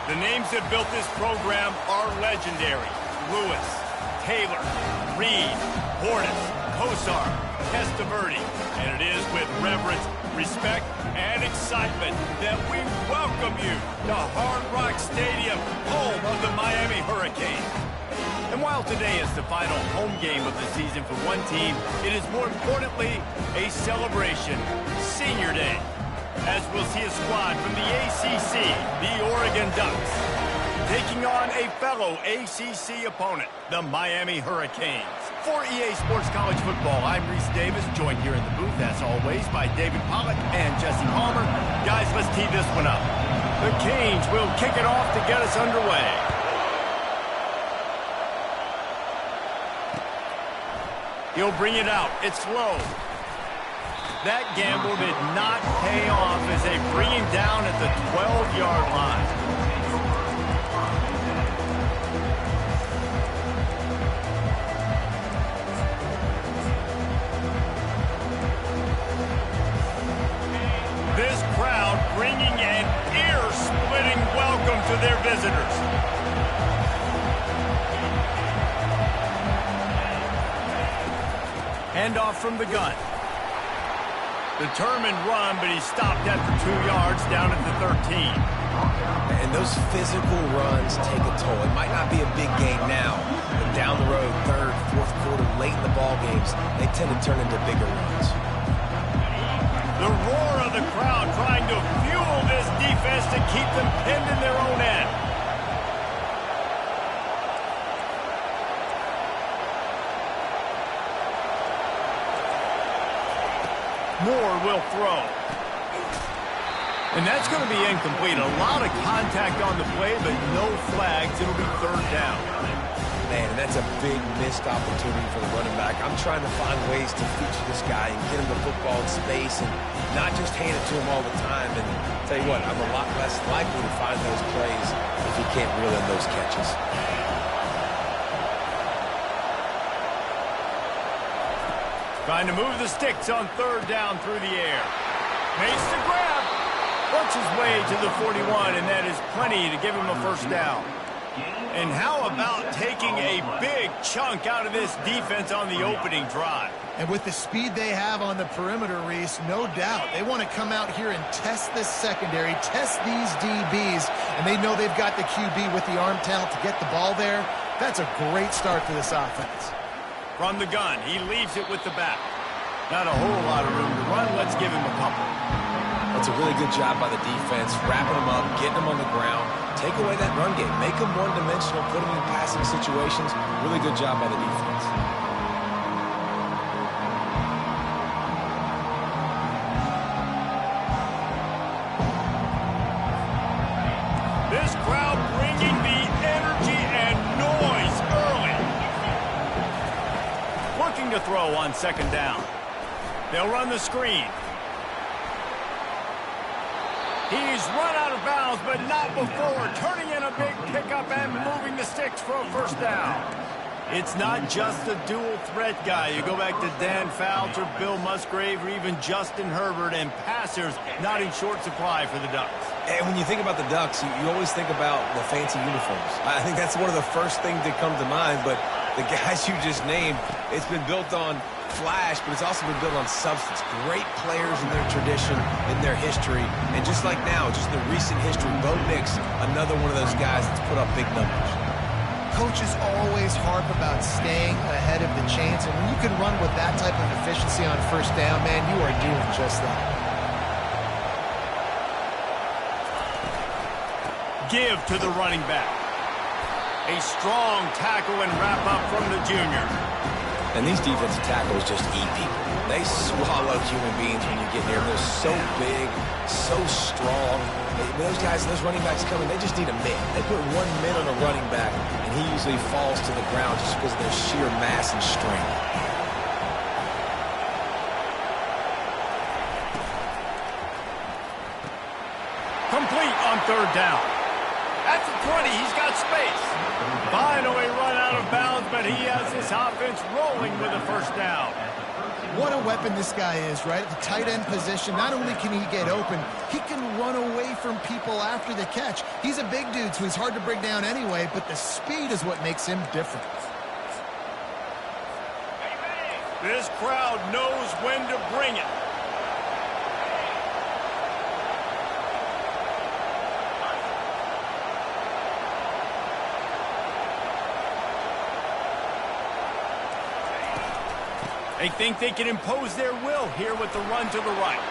The names that built this program are legendary. Lewis, Taylor, Reed, Portis, Kosar, Testaverde. And it is with reverence, respect, and excitement that we welcome you to Hard Rock Stadium, home of the Miami Hurricanes. And while today is the final home game of the season for one team, it is more importantly a celebration, Senior Day, as we'll see a squad from the ACC, the Oregon Ducks, taking on a fellow ACC opponent, the Miami Hurricanes. For EA Sports College Football, I'm Reese Davis, joined here in the booth, as always, by David Pollack and Jesse Palmer. Guys, let's tee this one up. The Canes will kick it off to get us underway. He'll bring it out. It's low. That gamble did not pay off as they bring him down at the 12-yard line. This crowd bringing an ear-splitting welcome to their visitors. Handoff from the gun. Determined run, but he stopped after 2 yards down at the 13. And those physical runs take a toll. It might not be a big game now, but down the road, third, fourth quarter, late in the ball games, they tend to turn into bigger runs. The roar of the crowd trying to fuel this defense to keep them pinned in their own end. Moore will throw. And that's going to be incomplete. A lot of contact on the play, but no flags. It'll be third down. Man, and that's a big missed opportunity for the running back. I'm trying to find ways to feature this guy and get him the football in space and not just hand it to him all the time. And I'll tell you what, I'm a lot less likely to find those plays if he can't reel in those catches. Trying to move the sticks on third down through the air. Makes the grab. Works his way to the 41, and that is plenty to give him a first down. And how about taking a big chunk out of this defense on the opening drive? And with the speed they have on the perimeter, Reese, no doubt, they want to come out here and test this secondary, test these DBs, and they know they've got the QB with the arm talent to get the ball there. That's a great start for this offense. From the gun, he leaves it with the back. Not a whole lot of room to run. Let's give him a couple. That's a really good job by the defense, wrapping them up, getting them on the ground. Take away that run game. Make them one-dimensional, put them in passing situations. Really good job by the defense. This crowd bringing the energy and noise early. Working to throw on second down. They'll run the screen. He's run out of bounds, but not before turning in a big pickup and moving the sticks for a first down. It's not just a dual threat guy. You go back to Dan Fouts or Bill Musgrave or even Justin Herbert, and passers not in short supply for the Ducks. And when you think about the Ducks, you always think about the fancy uniforms. I think that's one of the first things that come to mind, but the guys you just named, it's been built on flash, but it's also been built on substance. Great players in their tradition, in their history, and just like now, just in the recent history, Bo Nix, another one of those guys that's put up big numbers. Coaches always harp about staying ahead of the chains, and when you can run with that type of efficiency on first down, man, you are doing just that. Give to the running back. A strong tackle and wrap up from the junior. And these defensive tackles just eat people. They swallow human beings when you get near them. They're so big, so strong. Those guys, those running backs coming, they just need a mitt. They put 1 minute on a running back, and he usually falls to the ground just because of their sheer mass and strength. Complete on third down. At the 20, he's got space. Finally run out of bounds, but he has this offense rolling with a first down. What a weapon this guy is, right? At the tight end position, not only can he get open, he can run away from people after the catch. He's a big dude, so he's hard to bring down anyway, but the speed is what makes him different. This crowd knows when to bring it. They think they can impose their will here with the run to the right.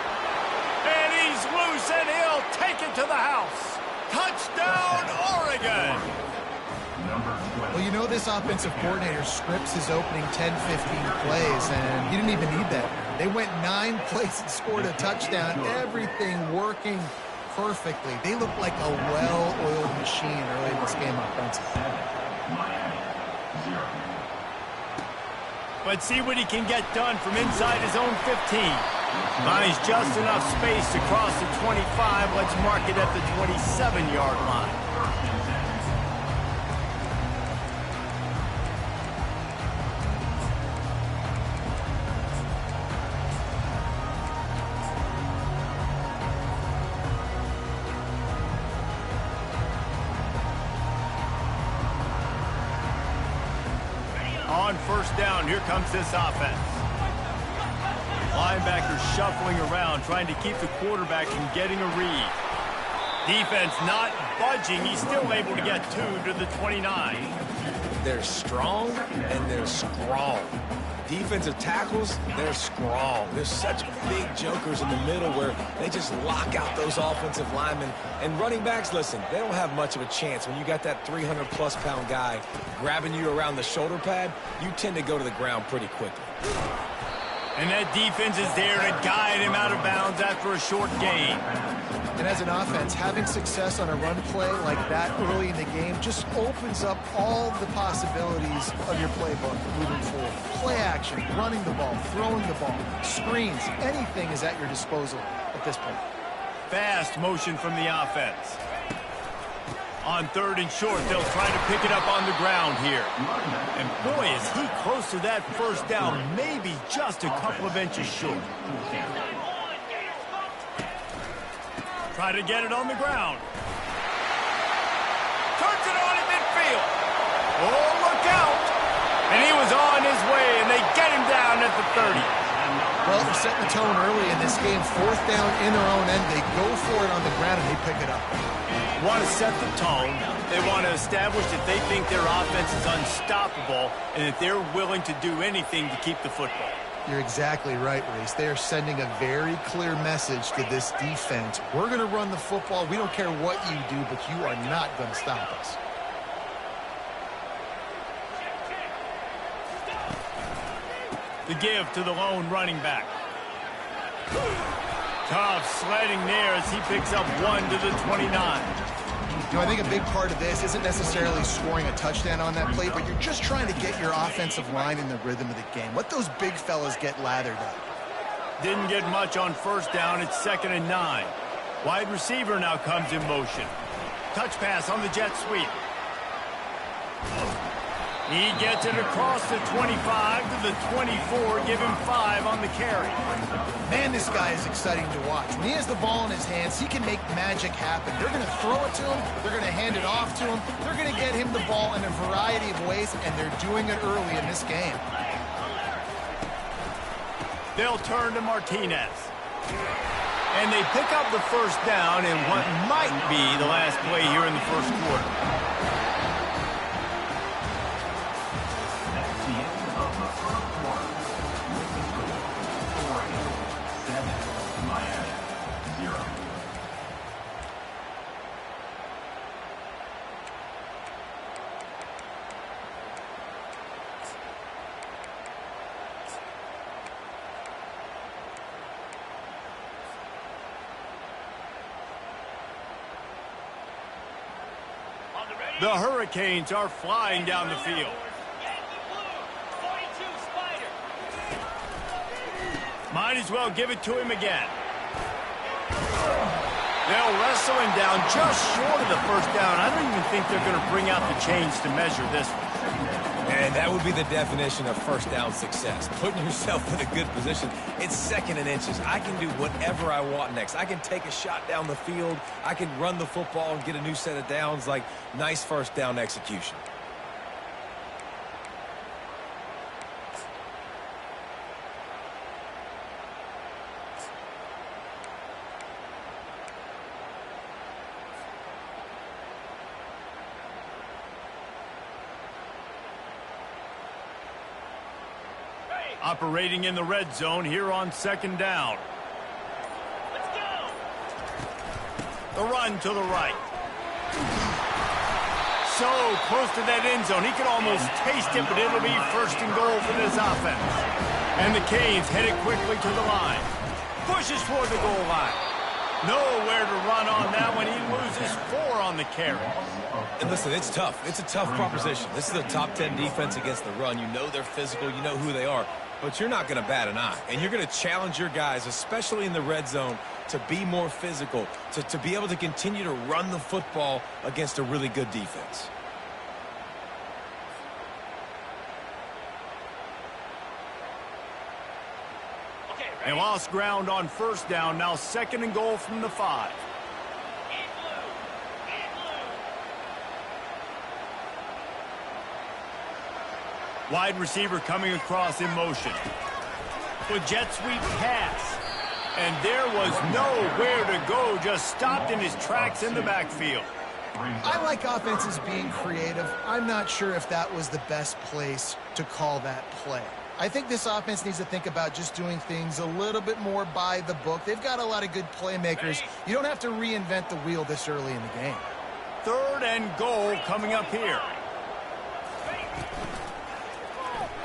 And he's loose, and he'll take it to the house. Touchdown, Oregon! Well, you know this offensive coordinator scripts his opening 10, 15 plays, and he didn't even need that. They went 9 plays and scored a touchdown. Everything working perfectly. They look like a well-oiled machine early in this game offensively. But see what he can get done from inside his own 15. Finds just enough space to cross the 25. Let's mark it at the 27-yard line. On first down, here comes this offense. Linebackers shuffling around, trying to keep the quarterback from getting a read. Defense not budging. He's still able to get 2 to the 29. They're strong and they're strong. Defensive tackles, they're strong. There's such big jokers in the middle where they just lock out those offensive linemen. And running backs, listen, they don't have much of a chance. When you got that 300-plus pound guy grabbing you around the shoulder pad, you tend to go to the ground pretty quickly. And that defense is there to guide him out of bounds after a short gain. And as an offense, having success on a run play like that early in the game just opens up all the possibilities of your playbook moving forward. Play action, running the ball, throwing the ball, screens, anything is at your disposal at this point. Fast motion from the offense. On 3rd and short, they'll try to pick it up on the ground here. And boy, is he close to that first down, maybe just a couple of inches short. Try to get it on the ground. Turns it on in midfield. Oh, look out. And he was on his way, and they get him down at the 30. Well, they're setting the tone early in this game. 4th down in their own end. They go for it on the ground, and they pick it up. They want to set the tone. They want to establish that they think their offense is unstoppable and that they're willing to do anything to keep the football. You're exactly right, Reese. They are sending a very clear message to this defense. We're going to run the football. We don't care what you do, but you are not going to stop us. The give to the lone running back. Tough sledding there as he picks up 1 to the 29. You know, I think a big part of this isn't necessarily scoring a touchdown on that play, but you're just trying to get your offensive line in the rhythm of the game. Let those big fellas get lathered up. Didn't get much on first down. It's 2nd and 9. Wide receiver now comes in motion. Touch pass on the jet sweep. He gets it across the 25 to the 24. Give him 5 on the carry. Man, this guy is exciting to watch. When he has the ball in his hands, he can make magic happen. They're going to throw it to him. They're going to hand it off to him. They're going to get him the ball in a variety of ways, and they're doing it early in this game. They'll turn to Martinez. And they pick up the first down in what might be the last play here in the first quarter. The Hurricanes are flying down the field. Might as well give it to him again. They'll wrestle him down just short of the first down. I don't even think they're going to bring out the chains to measure this one. And that would be the definition of first down success, putting yourself in a good position. It's second and inches. I can do whatever I want next. I can take a shot down the field. I can run the football and get a new set of downs. Like, nice first down execution. Operating in the red zone here on second down. Let's go. The run to the right. So close to that end zone. He could almost taste it, but it'll be first and goal for this offense. And the Canes headed quickly to the line. Pushes toward the goal line. Nowhere to run on that one. He loses 4 on the carry. And listen, it's tough. It's a tough proposition. This is a top 10 defense against the run. You know they're physical. You know who they are. But you're not going to bat an eye. And you're going to challenge your guys, especially in the red zone, to be more physical, to be able to continue to run the football against a really good defense. They lost ground on first down. Now second and goal from the 5. Wide receiver coming across in motion. With jet sweep pass. And there was nowhere to go. Just stopped in his tracks in the backfield. I like offenses being creative. I'm not sure if that was the best place to call that play. I think this offense needs to think about just doing things a little bit more by the book. They've got a lot of good playmakers. You don't have to reinvent the wheel this early in the game. Third and goal coming up here.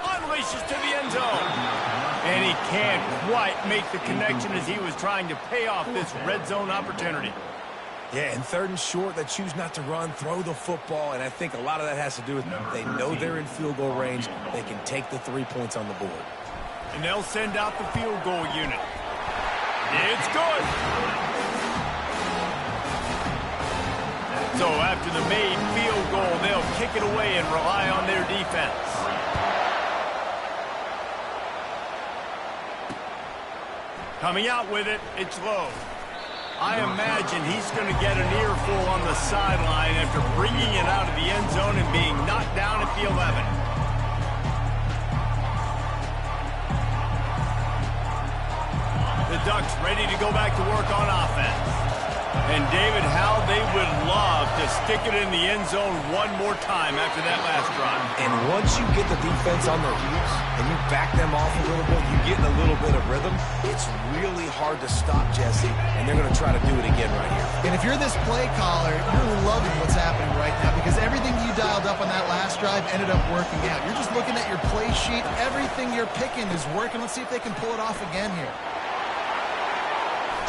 Unleashes to the end zone. And he can't quite make the connection as he was trying to pay off this red zone opportunity. Yeah, and third and short, they choose not to run, throw the football, and I think a lot of that has to do with they know they're in field goal range. They can take the 3 points on the board. And they'll send out the field goal unit. It's good. So after the made field goal, they'll kick it away and rely on their defense. Coming out with it, it's low. I imagine he's going to get an earful on the sideline after bringing it out of the end zone and being knocked down at the 11. The Ducks ready to go back to work on offense. And David, how they would love to stick it in the end zone one more time after that last drive. And once you get the defense on their heels and you back them off a little bit, you get in a little bit of rhythm, it's really hard to stop, Jesse, and they're going to try to do it again right here. And if you're this play caller, you're loving what's happening right now because everything you dialed up on that last drive ended up working out. You're just looking at your play sheet. Everything you're picking is working. Let's see if they can pull it off again here.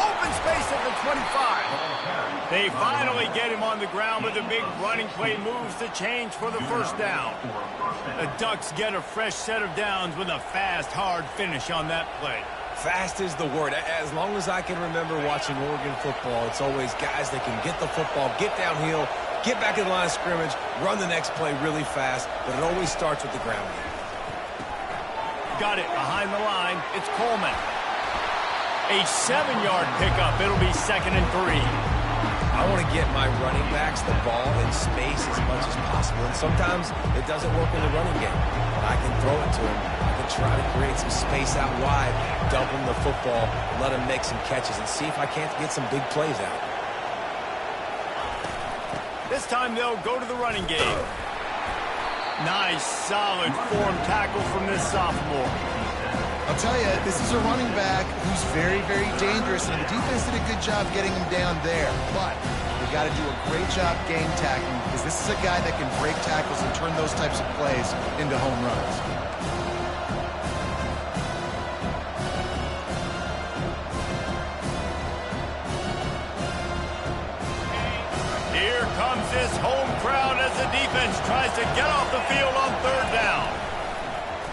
Open space at the 25. They finally get him on the ground with a big running play moves the change for the first down. The Ducks get a fresh set of downs with a fast, hard finish on that play. Fast is the word. As long as I can remember watching Oregon football, it's always guys that can get the football, get downhill, get back in the line of scrimmage, run the next play really fast, but it always starts with the ground game. Got it behind the line. It's Coleman. A 7-yard pickup. It'll be second and 3. I want to get my running backs the ball in space as much as possible. And sometimes it doesn't work in the running game. But I can throw it to him. I can try to create some space out wide, dump him the football, let him make some catches, and see if I can't get some big plays out. This time they'll go to the running game. Nice, solid form tackle from this sophomore. I'll tell you, this is a running back who's very, very dangerous, and the defense did a good job getting him down there. But we got to do a great job game tackling because this is a guy that can break tackles and turn those types of plays into home runs. Here comes this home crowd as the defense tries to get off the field on third down.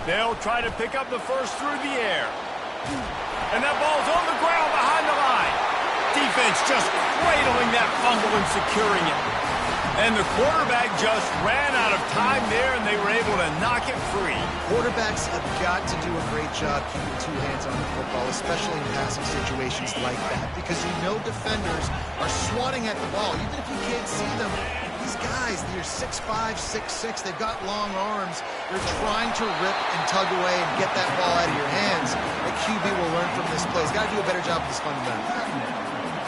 They'll try to pick up the first through the air. And that ball's on the ground behind the line. Defense just cradling that fumble and securing it. And the quarterback just ran out of time there, and they were able to knock it free. Quarterbacks have got to do a great job keeping two hands on the football, especially in passing situations like that, because you know defenders are swatting at the ball. Even if you can't see them, these guys, they're 6'5", 6'6", they've got long arms. They're trying to rip and tug away and get that ball out of your hands. The QB will learn from this play. He's got to do a better job with his fundamentals.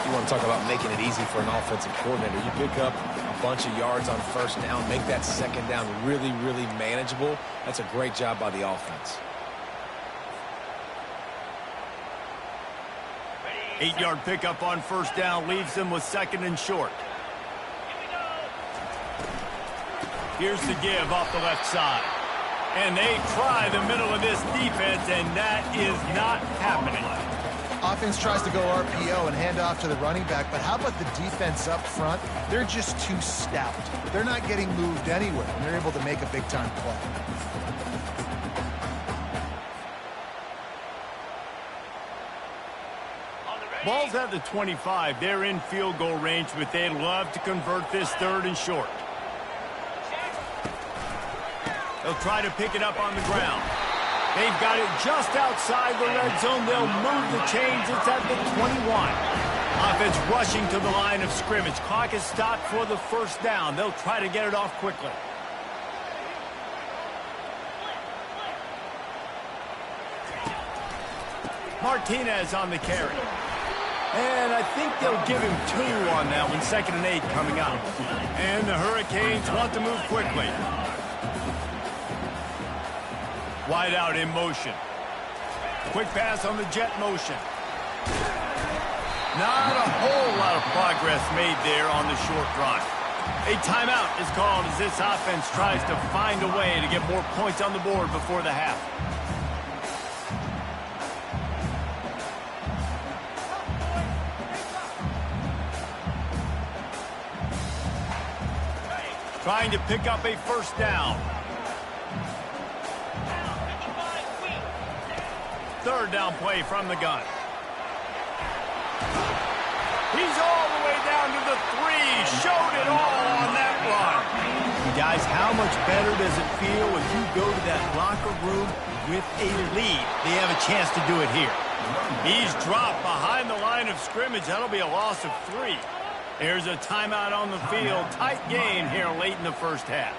You want to talk about making it easy for an offensive coordinator. You pick up a bunch of yards on first down, make that second down really, really manageable. That's a great job by the offense. 8-yard pickup on first down leaves them with second and short. Here's the give off the left side. And they try the middle of this defense, and that is not happening. Offense tries to go RPO and hand off to the running back, but how about the defense up front? They're just too stout. They're not getting moved anywhere, and they're able to make a big-time play. Ball's at the 25. They're in field goal range, but they'd love to convert this third and short. They'll try to pick it up on the ground. They've got it just outside the red zone. They'll move the chains. It's at the 21. Offense rushing to the line of scrimmage. Clock is stopped for the first down. They'll try to get it off quickly. Martinez on the carry. And I think they'll give him 2 on that one. 2nd and 8 coming up. And the Hurricanes want to move quickly. Wide out in motion. Quick pass on the jet motion. Not a whole lot of progress made there on the short drive. A timeout is called as this offense tries to find a way to get more points on the board before the half. Trying to pick up a first down. 3rd down play from the gun. He's all the way down to the 3. Showed it all on that run. Guys, how much better does it feel if you go to that locker room with a lead? They have a chance to do it here. He's dropped behind the line of scrimmage. That'll be a loss of 3. There's a timeout on the field. Tight game here late in the first half.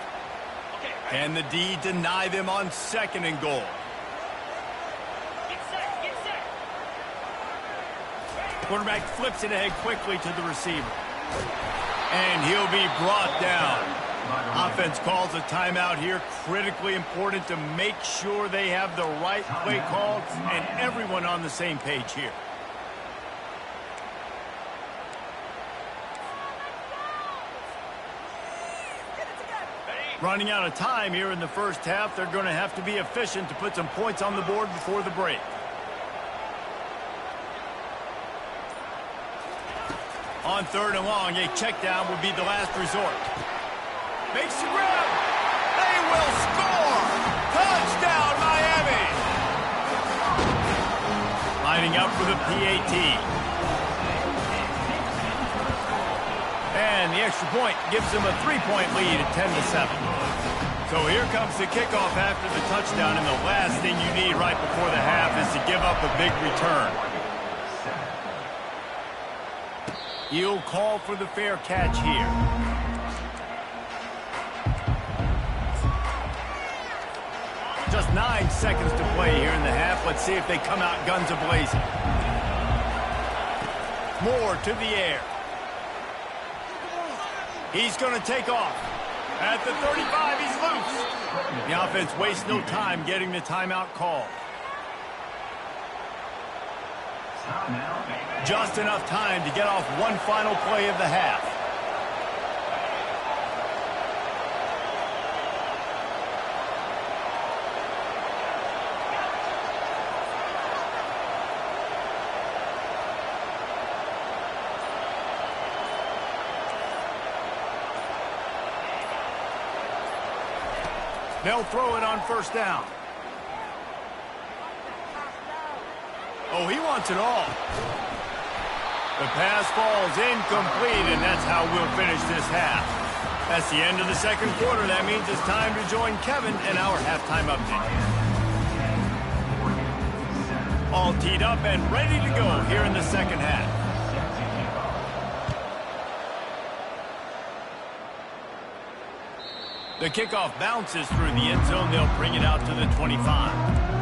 Can the D deny them on 2nd and goal? Quarterback flips it ahead quickly to the receiver. And he'll be brought down. Offense calls a timeout here. Critically important to make sure they have the right play call and everyone on the same page here. Running out of time here in the first half. They're going to have to be efficient to put some points on the board before the break. On 3rd and long, a check down would be the last resort. Makes the grab. They will score. Touchdown, Miami. Lining up for the PAT. And the extra point gives them a 3-point lead at 10-7. So here comes the kickoff after the touchdown, and the last thing you need right before the half is to give up a big return. He'll call for the fair catch here. Just 9 seconds to play here in the half. Let's see if they come out guns a-blazing. Moore to the air. He's going to take off. At the 35, he's loose. The offense wastes no time getting the timeout call. Just enough time to get off one final play of the half. They'll throw it on first down. Oh, he wants it all. The pass falls incomplete, and that's how we'll finish this half. That's the end of the second quarter. That means it's time to join Kevin in our halftime update. All teed up and ready to go here in the second half. The kickoff bounces through the end zone. They'll bring it out to the 25.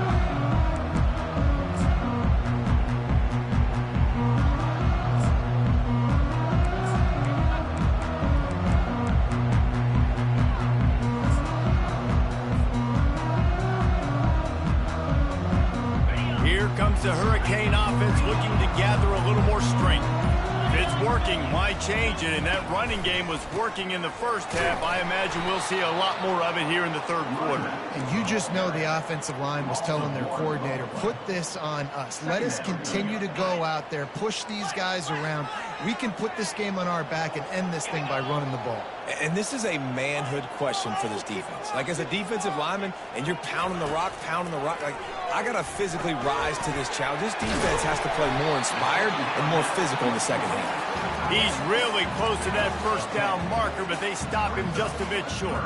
Comes the Hurricane offense looking to gather a little more strength. If it's working, why change it? And that running game was working in the first half. I imagine we'll see a lot more of it here in the third quarter. And you just know the offensive line was telling their coordinator, put this on us. Let us continue to go out there, push these guys around. We can put this game on our back and end this thing by running the ball. And this is a manhood question for this defense. Like, as a defensive lineman, and you're pounding the rock, like, I got to physically rise to this challenge. This defense has to play more inspired and more physical in the second half. He's really close to that first down marker, but they stop him just a bit short.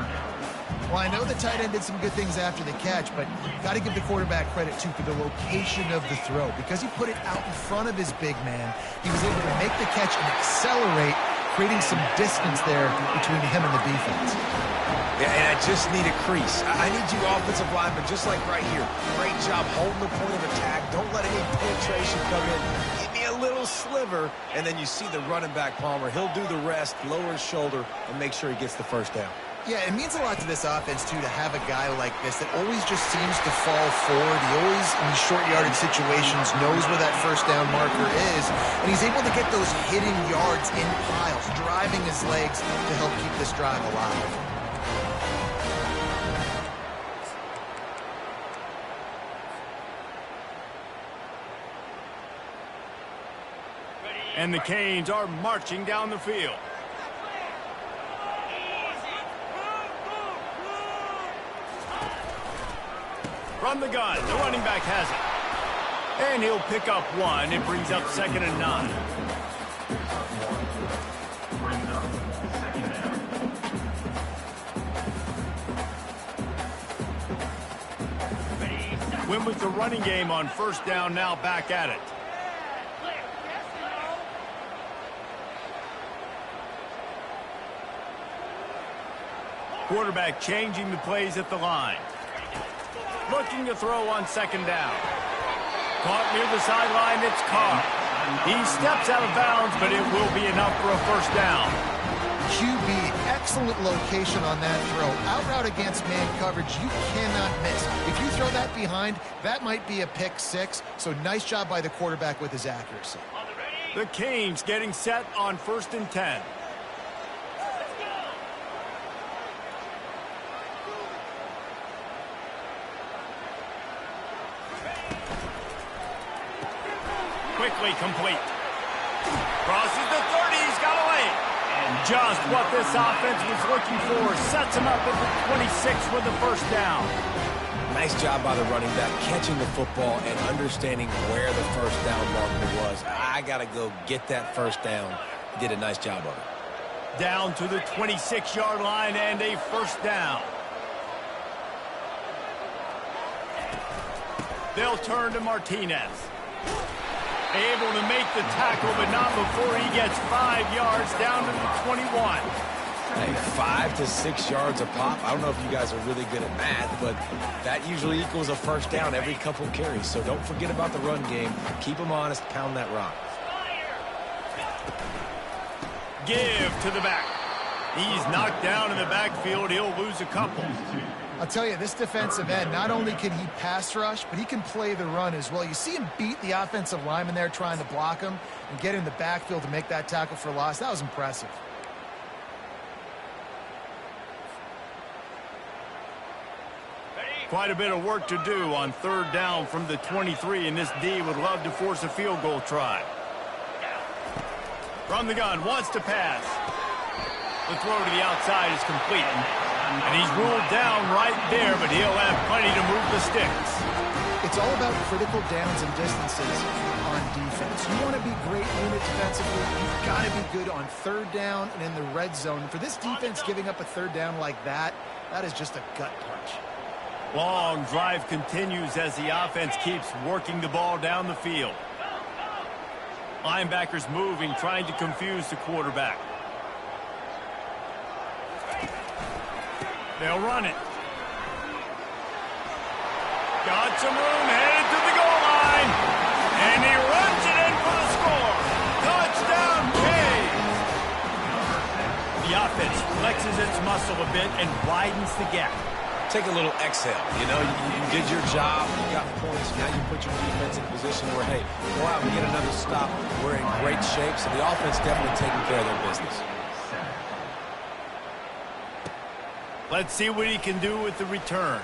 Well, I know the tight end did some good things after the catch, but got to give the quarterback credit, too, for the location of the throw. Because he put it out in front of his big man, he was able to make the catch and accelerate, creating some distance there between him and the defense. Yeah, and I just need a crease. I need you offensive linemen, just like right here. Great job holding the point of attack. Don't let any penetration come in. Give me a little sliver, and then you see the running back, Palmer. He'll do the rest, lower his shoulder, and make sure he gets the first down. Yeah, it means a lot to this offense, too, to have a guy like this that always just seems to fall forward. He always, in these short yardage situations, knows where that first down marker is, and he's able to get those hidden yards in piles, driving his legs to help keep this drive alive. And the Canes are marching down the field. From the gun, the running back has it. And he'll pick up one. It brings up 2nd and 9. Win with the running game on first down, now back at it. Quarterback changing the plays at the line. Looking to throw on 2nd down. Caught near the sideline, it's Carr. He steps out of bounds, but it will be enough for a first down. QB, excellent location on that throw. Out route against man coverage, you cannot miss. If you throw that behind, that might be a pick six. So nice job by the quarterback with his accuracy. The Canes getting set on 1st and 10. Quickly complete. Crosses the 30, he's got away. And just what this offense was looking for. Sets him up at the 26 with the first down. Nice job by the running back, catching the football and understanding where the first down marker was. I got to go get that first down. He did a nice job of it. Down to the 26-yard line and a first down. They'll turn to Martinez. Able to make the tackle, but not before he gets 5 yards down to the 21. Hey, 5 to 6 yards a pop. I don't know if you guys are really good at math, but that usually equals a first down every couple carries. So don't forget about the run game. Keep them honest, pound that rock. Give to the back. He's knocked down in the backfield. He'll lose a couple. I'll tell you, this defensive end, not only can he pass rush, but he can play the run as well. You see him beat the offensive lineman there trying to block him and get in the backfield to make that tackle for loss. That was impressive. Quite a bit of work to do on 3rd down from the 23, and this D would love to force a field goal try. From the gun, wants to pass. The throw to the outside is complete. And he's ruled down right there, but he'll have plenty to move the sticks. It's all about critical downs and distances on defense. You want to be great unit defensively, you've got to be good on third down and in the red zone. And for this defense giving up a third down like that, that is just a gut punch. Long drive continues as the offense keeps working the ball down the field. Linebackers moving, trying to confuse the quarterback. They'll run it. Got some room, headed to the goal line. And he runs it in for the score. Touchdown, Jays. The offense flexes its muscle a bit and widens the gap. Take a little exhale. You know, you did your job. You got points. Now you put your defense in a position where, hey, go out and get another stop. We're in great shape, so the offense definitely taking care of their business. Let's see what he can do with the return.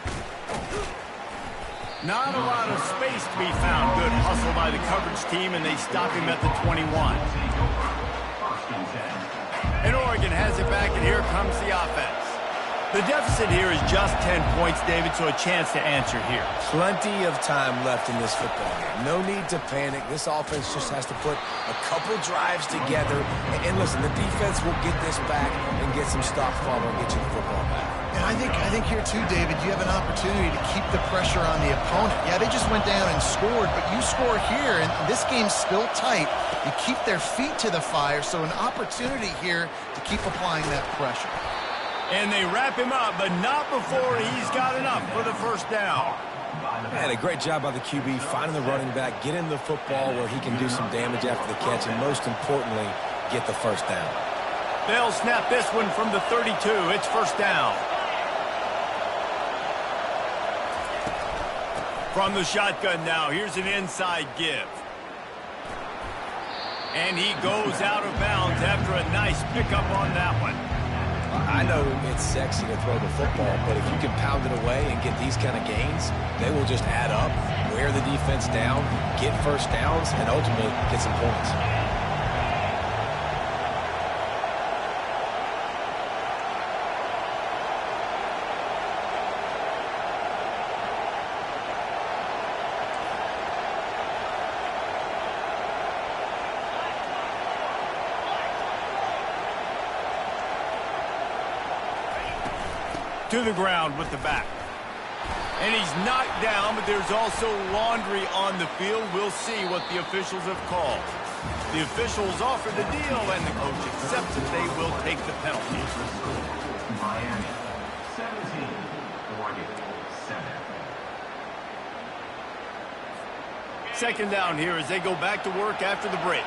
Not a lot of space to be found. Good hustle by the coverage team, and they stop him at the 21. And Oregon has it back, and here comes the offense. The deficit here is just 10 points, David, so a chance to answer here. Plenty of time left in this football game. No need to panic. This offense just has to put a couple drives together. And listen, the defense will get this back and get some stops following and get you the football back. And I think here too, David, you have an opportunity to keep the pressure on the opponent. Yeah, they just went down and scored, but you score here, and this game's still tight. You keep their feet to the fire, so an opportunity here to keep applying that pressure. And they wrap him up, but not before he's got enough for the first down. Man, a great job by the QB finding the running back, getting the football where he can do some damage after the catch, and most importantly, get the first down. They'll snap this one from the 32. It's first down. From the shotgun now, here's an inside give. And he goes out of bounds after a nice pickup on that one. I know it's sexy to throw the football, but if you can pound it away and get these kind of gains, they will just add up, wear the defense down, get first downs, and ultimately get some points. To the ground with the back. And he's knocked down, but there's also laundry on the field. We'll see what the officials have called. The officials offer the deal, and the coach accepts that they will take the penalty. Miami, 17, Oregon, 7. Second down here as they go back to work after the break.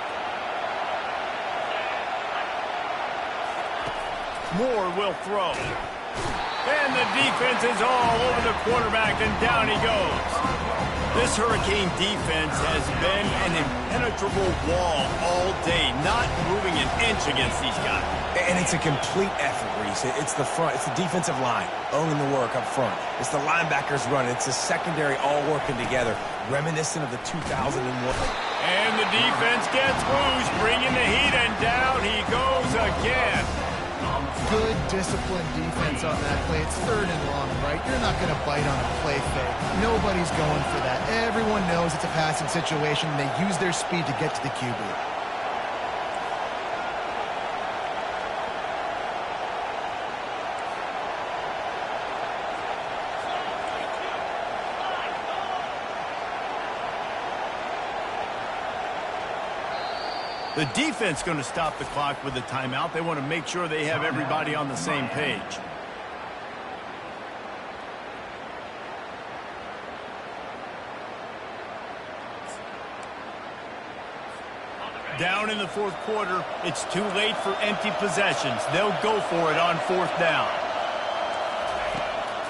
Moore will throw. And the defense is all over the quarterback, and down he goes. This Hurricane defense has been an impenetrable wall all day, not moving an inch against these guys. And it's a complete effort, Reese. It's the front. It's the defensive line owning the work up front. It's the linebackers running. It's the secondary all working together, reminiscent of the 2001. And the defense gets loose, bringing the heat, and down he goes again. Good disciplined defense on that play. It's third and long, right? You're not going to bite on a play fake. Nobody's going for that. Everyone knows it's a passing situation, and they use their speed to get to the QB. The defense going to stop the clock with a timeout. They want to make sure they have everybody on the same page. Down in the fourth quarter, it's too late for empty possessions. They'll go for it on fourth down.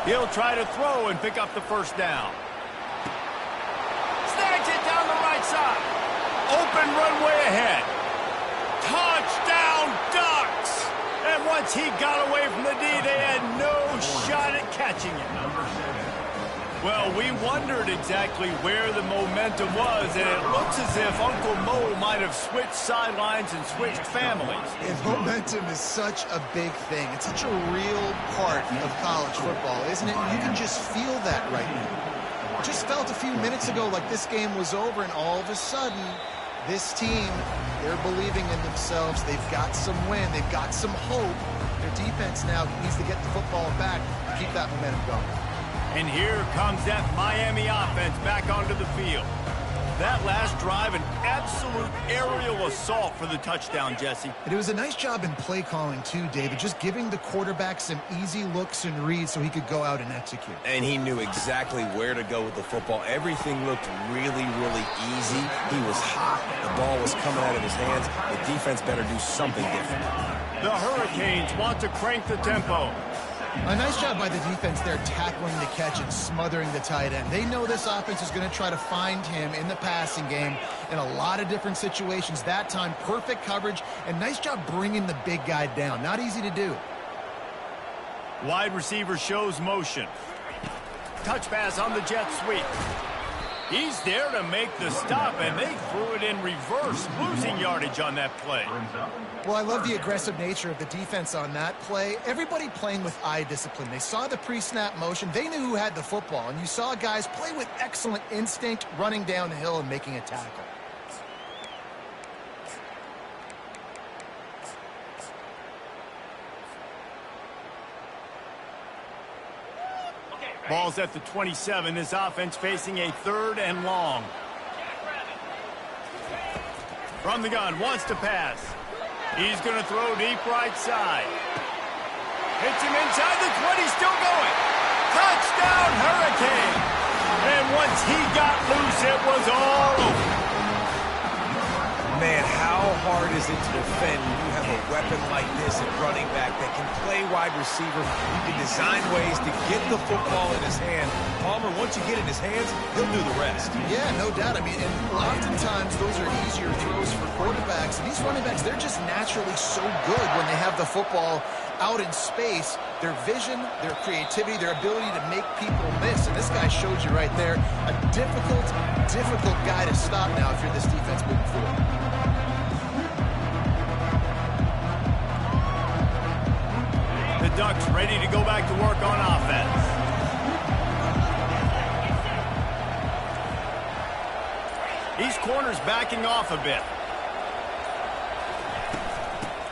He'll try to throw and pick up the first down. Snags it down the right side. Open runway ahead. Touchdown, Ducks! And once he got away from the D, they had no shot at catching it. Well, we wondered exactly where the momentum was, and it looks as if Uncle Mo might have switched sidelines and switched families. And momentum is such a big thing. It's such a real part of college football, isn't it? You can just feel that right now. Just felt a few minutes ago like this game was over, and all of a sudden, This team, they're believing in themselves. They've got some wind. They've got some hope. Their defense now needs to get the football back and keep that momentum going. And here comes that Miami offense back onto the field. That last drive, an absolute aerial assault for the touchdown, Jesse. And it was a nice job in play calling, too, David, just giving the quarterback some easy looks and reads so he could go out and execute. And he knew exactly where to go with the football. Everything looked really, really easy. He was hot. The ball was coming out of his hands. The defense better do something different. The Hurricanes want to crank the tempo. A nice job by the defense there tackling the catch and smothering the tight end. They know this offense is going to try to find him in the passing game in a lot of different situations. That time, perfect coverage, and nice job bringing the big guy down. Not easy to do. Wide receiver shows motion. Touch pass on the jet sweep. He's there to make the stop, and they threw it in reverse, losing yardage on that play. Well, I love the aggressive nature of the defense on that play. Everybody playing with eye discipline. They saw the pre-snap motion. They knew who had the football, and you saw guys play with excellent instinct, running down the hill and making a tackle. Ball's at the 27. This offense facing a 3rd and long. From the gun, wants to pass. He's going to throw deep right side. Hits him inside the 20, still going. Touchdown, Hurricane. And once he got loose, it was all over. Man, how hard is it to defend when you have a weapon like this at running back that can play wide receiver? You can design ways to get the football in his hand. Palmer, once you get it in his hands, he'll do the rest. Yeah, no doubt. I mean, and oftentimes those are easier throws for quarterbacks. And these running backs, they're just naturally so good when they have the football out in space. Their vision, their creativity, their ability to make people miss. And this guy showed you right there, a difficult guy to stop now if you're this defense moving forward. The Ducks ready to go back to work on offense. These corners backing off a bit.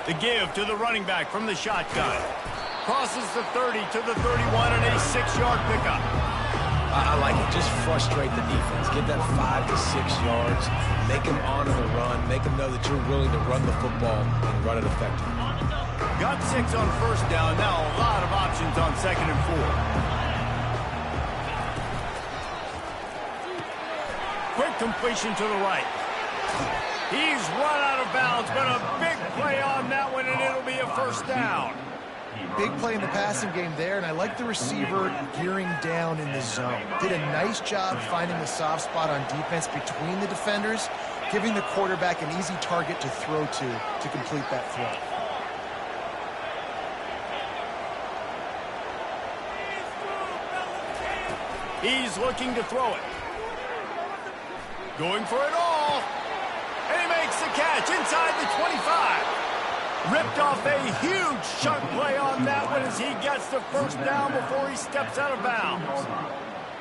The give to the running back from the shotgun. Crosses the 30 to the 31 and a 6-yard pickup. I like it. Just frustrate the defense. Get that 5 to 6 yards. Make them honor the run. Make them know that you're willing to run the football and run it effectively. Got 6 on 1st down. Now a lot of options on 2nd and 4. Quick completion to the right. He's run out of bounds, but a big play on that one, and it'll be a 1st down. Big play in the passing game there, and I like the receiver gearing down in the zone. Did a nice job finding the soft spot on defense between the defenders, giving the quarterback an easy target to throw to complete that throw. He's looking to throw it. Going for it all. And he makes the catch inside the 25. Ripped off a huge chunk play on that one as he gets the 1st down before he steps out of bounds.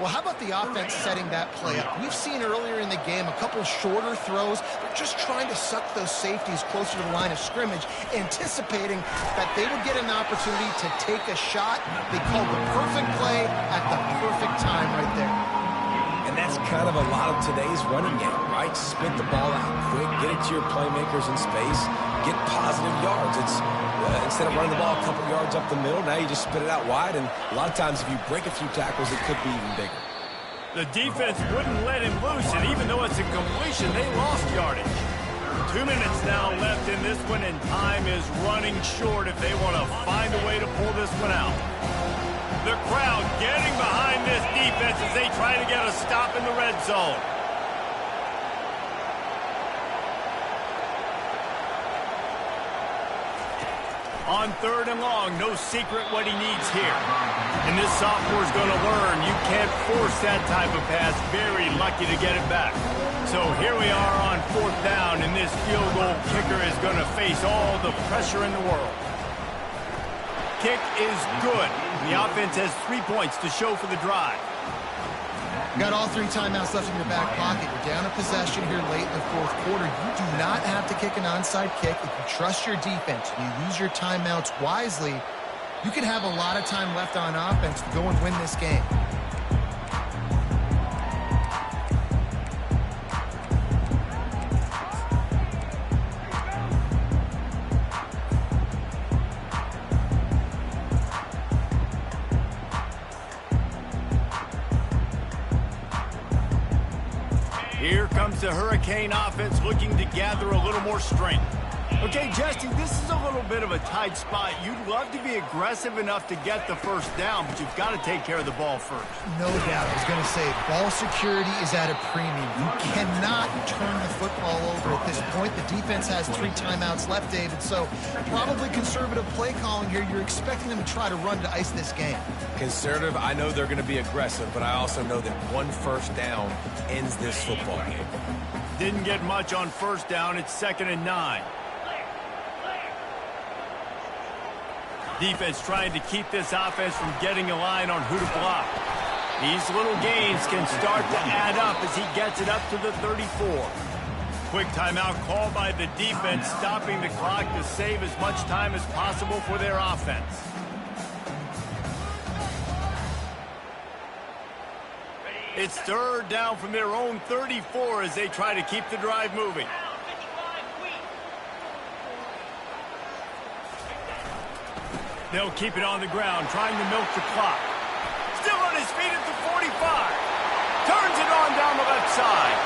Well, how about the offense setting that play up? We've seen earlier in the game a couple shorter throws. They're just trying to suck those safeties closer to the line of scrimmage, anticipating that they would get an opportunity to take a shot. They called the perfect play at the perfect time right there. And that's kind of a lot of today's running game, right? Spit the ball out quick, get it to your playmakers in space, get positive yards. It's instead of running the ball a couple yards up the middle, now you just spit it out wide, and a lot of times if you break a few tackles, it could be even bigger. The defense wouldn't let him loose, and even though it's a completion, they lost yardage. 2 minutes now left in this one, and time is running short if they want to find a way to pull this one out. The crowd getting behind this defense as they try to get a stop in the red zone. On 3rd and long, no secret what he needs here. And this sophomore's going to learn you can't force that type of pass. Very lucky to get it back. So here we are on 4th down, and this field goal kicker is going to face all the pressure in the world. Kick is good. The offense has 3 points to show for the drive. You got all 3 timeouts left in your back pocket. You're down a possession here late in the fourth quarter. You do not have to kick an onside kick. If you trust your defense, you use your timeouts wisely, you can have a lot of time left on offense to go and win this game. Here comes the Hurricane offense looking to gather a little more strength. Okay, Jesse, this is a little bit of a tight spot. You'd love to be aggressive enough to get the first down, but you've got to take care of the ball first. No doubt. I was going to say, ball security is at a premium. You cannot turn the football over at this point. The defense has 3 timeouts left, David, so probably conservative play calling here. You're expecting them to try to run to ice this game. Conservative, I know they're going to be aggressive, but I also know that 1 first down ends this football game. Didn't get much on first down. It's 2nd and 9. Defense trying to keep this offense from getting a line on who to block. These little gains can start to add up as he gets it up to the 34. Quick timeout called by the defense, stopping the clock to save as much time as possible for their offense. It's 3rd down from their own 34 as they try to keep the drive moving. They'll keep it on the ground, trying to milk the clock. Still on his feet at the 45. Turns it on down the left side.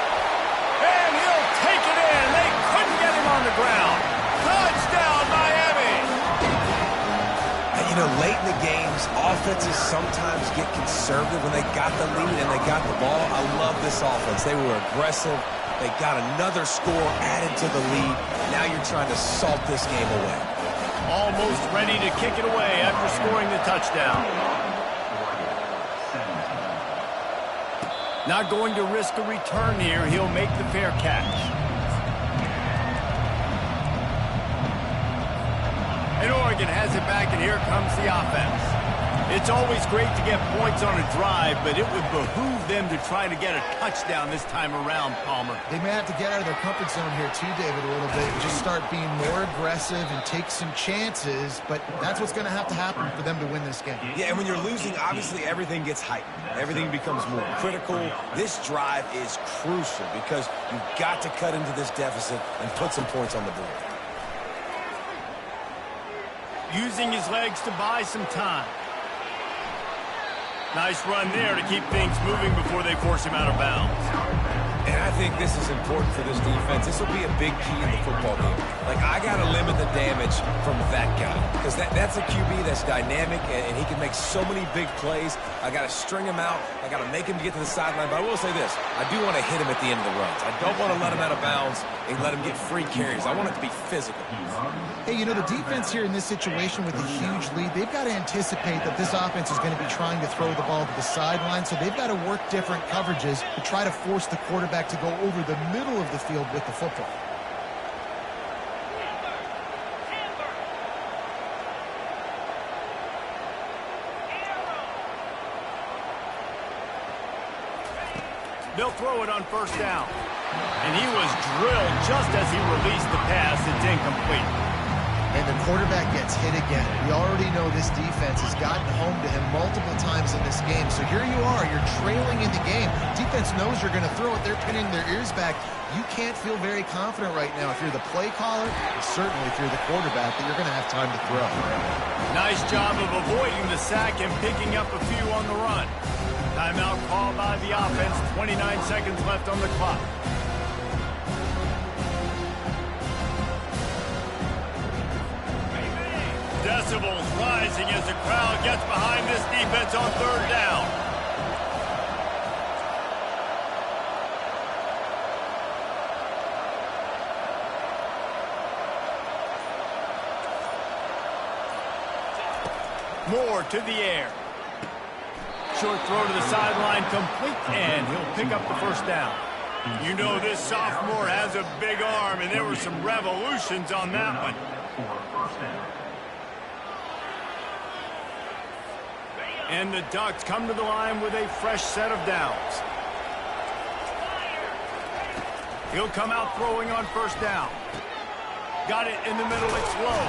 And he'll take it in. They couldn't get him on the ground. Touchdown, Miami! You know, late in the games, offenses sometimes get conservative when they got the lead and they got the ball. I love this offense. They were aggressive. They got another score added to the lead. Now you're trying to salt this game away. Almost ready to kick it away after scoring the touchdown. Not going to risk a return here. He'll make the fair catch. And Oregon has it back, and here comes the offense. It's always great to get points on a drive, but it would behoove them to try to get a touchdown this time around, Palmer. They may have to get out of their comfort zone here too, David, a little bit, and just start being more aggressive and take some chances, but that's what's going to have to happen for them to win this game. Yeah, and when you're losing, obviously everything gets heightened. Everything becomes more critical. This drive is crucial because you've got to cut into this deficit and put some points on the board. Using his legs to buy some time. Nice run there to keep things moving before they force him out of bounds. And I think this is important for this defense. This will be a big key in the football game. Like, I got to limit the damage from that guy because that's a QB that's dynamic, and he can make so many big plays. I got to string him out. I got to make him get to the sideline. But I will say this. I do want to hit him at the end of the runs. I don't want to let him out of bounds and let him get free carries. I want it to be physical. Hey, you know, the defense here in this situation with a huge lead, they've got to anticipate that this offense is going to be trying to throw the ball to the sideline, so they've got to work different coverages to try to force the quarterback to go over the middle of the field with the football. They'll throw it on first down. And he was drilled just as he released the pass. It's incomplete. And the quarterback gets hit again. We already know this defense has gotten home to him multiple times in this game. So here you are, you're trailing in the game. Defense knows you're going to throw it. They're pinning their ears back. You can't feel very confident right now if you're the play caller, and certainly if you're the quarterback, that you're going to have time to throw. Nice job of avoiding the sack and picking up a few on the run. Timeout called by the offense. 29 seconds left on the clock. Decibels rising as the crowd gets behind this defense on third down. Moore to the air. Short throw to the sideline, complete, and he'll pick up the first down. You know this sophomore has a big arm, and there were some revolutions on that one. And the Ducks come to the line with a fresh set of downs. He'll come out throwing on first down. Got it in the middle. It's low.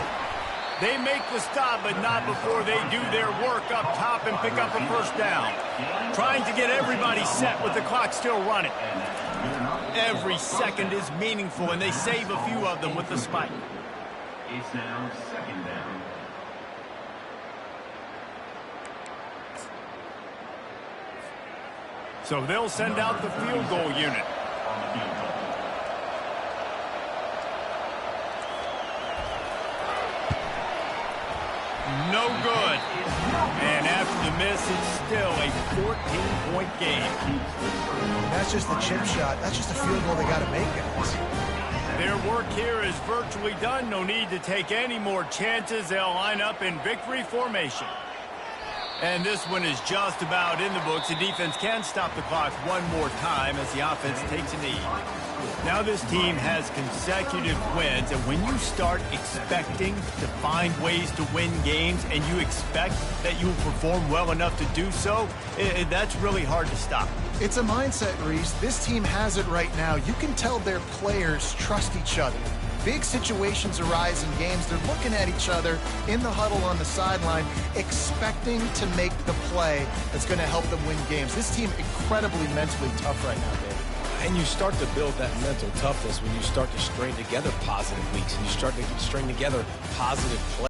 They make the stop, but not before they do their work up top and pick up a first down. Trying to get everybody set with the clock still running. Every second is meaningful, and they save a few of them with the spike. It's now second down. So they'll send out the field goal unit. On the field goal. No good. And after the miss, it's still a 14-point game. That's just the chip shot. That's just a field goal they got to make, guys. Their work here is virtually done. No need to take any more chances. They'll line up in victory formation. And this one is just about in the books. The defense can stop the clock one more time as the offense takes a knee. Now this team has consecutive wins, and when you start expecting to find ways to win games and you expect that you will perform well enough to do so, that's really hard to stop. It's a mindset, Reese. This team has it right now. You can tell their players trust each other. Big situations arise in games. They're looking at each other in the huddle on the sideline, expecting to make the play that's going to help them win games. This team incredibly mentally tough right now, David. And you start to build that mental toughness when you start to string together positive weeks and you start to string together positive plays.